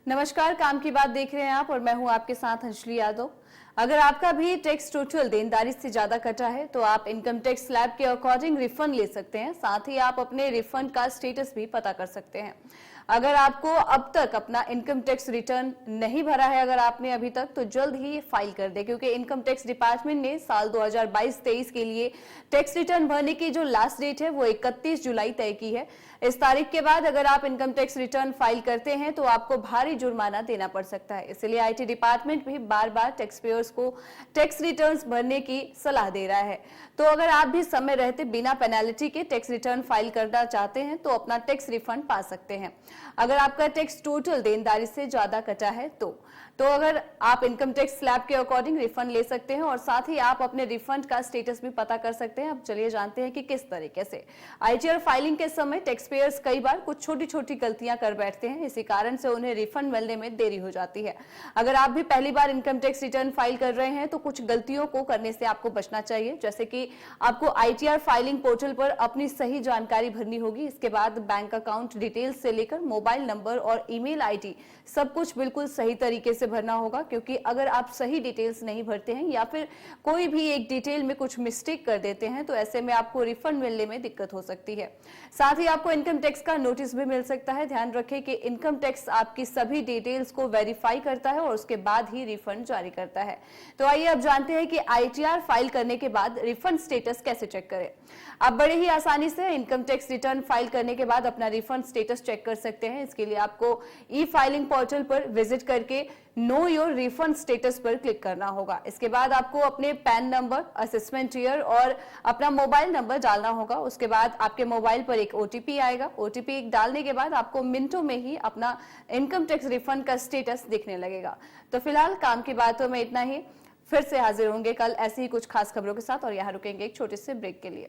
नमस्कार, काम की बात देख रहे हैं आप और मैं हूं आपके साथ अंजलि यादव। अगर आपका भी टैक्स टोटल देनदारी से ज्यादा कटा है तो आप इनकम टैक्स स्लैब के अकॉर्डिंग रिफंड ले सकते हैं। साथ ही आप अपने रिफंड का स्टेटस भी पता कर सकते हैं। अगर आपको अब तक अपना इनकम टैक्स रिटर्न नहीं भरा है, अगर आपने अभी तक, तो जल्द ही फाइल कर दे, क्योंकि इनकम टैक्स डिपार्टमेंट ने साल 2022-23 के लिए टैक्स रिटर्न भरने की जो लास्ट डेट है वो 31 जुलाई तय की है। इस तारीख के बाद अगर आप इनकम टैक्स रिटर्न फाइल करते हैं तो आपको भारी जुर्माना देना पड़ सकता है। इसलिए आईटी डिपार्टमेंट भी बार बार टैक्स पेयर्स को टैक्स रिटर्न्स भरने की सलाह दे रहा है। तो अगर आप भी समय रहते बिना पेनल्टी के टैक्स रिटर्न फाइल करना चाहते हैं तो अपना टैक्स रिफंड पा सकते हैं। अगर आपका टैक्स टोटल देनदारी से ज्यादा कटा है तो अगर आप इनकम टैक्स स्लैब के अकॉर्डिंग रिफंड ले सकते हैं और साथ ही आप अपने रिफंड का स्टेटस भी पता कर सकते हैं। अब चलिए जानते हैं कि किस तरीके से। आईटीआर फाइलिंग के समय टैक्स पेयर्स कई बार कुछ छोटी छोटी गलतियां कर बैठते हैं, इसी कारण से उन्हें रिफंड मिलने में देरी हो जाती है। अगर आप भी पहली बार इनकम टैक्स रिटर्न फाइल कर रहे हैं तो कुछ गलतियों को करने से आपको बचना चाहिए, जैसे कि आपको आईटीआर फाइलिंग पोर्टल पर अपनी सही जानकारी भरनी होगी। इसके बाद बैंक अकाउंट डिटेल्स से लेकर मोबाइल नंबर और ईमेल आईडी सब कुछ बिल्कुल सही तरीके से भरना होगा, क्योंकि अगर आप सही डिटेल्स नहीं भरते हैं या फिर कोई भी एक डिटेल में कुछ मिस्टेक कर देते हैं तो ऐसे में आपको रिफंड मिलने में दिक्कत हो सकती है। साथ ही आपको इनकम टैक्स का नोटिस भी मिल सकता है। ध्यान रखें कि इनकम टैक्स आपकी सभी डिटेल्स को वेरीफाई करता है और उसके बाद ही रिफंड जारी करता है। तो आइए अब जानते हैं कि आईटीआर फाइल करने के बाद रिफंड स्टेटस कैसे चेक करें। आप बड़े ही आसानी से इनकम टैक्स रिटर्न फाइल करने के बाद अपना रिफंड स्टेटस चेक कर सकते हैं। इसके लिए आपको ई फाइलिंग पोर्टल पर विजिट करके नो योर रिफंड स्टेटस पर क्लिक करना होगा। इसके बाद आपको अपने पैन नंबर, असेसमेंट ईयर और अपना मोबाइल नंबर डालना होगा। उसके बाद आपके मोबाइल पर एक ओटीपी आएगा। ओटीपी डालने के बाद आपको मिनटों में ही अपना इनकम टैक्स रिफंड का स्टेटस दिखने लगेगा। तो फिलहाल काम की बातों में इतना ही। फिर से हाजिर होंगे कल ऐसी ही कुछ खास खबरों के साथ और यहाँ रुकेंगे एक छोटे से ब्रेक के लिए।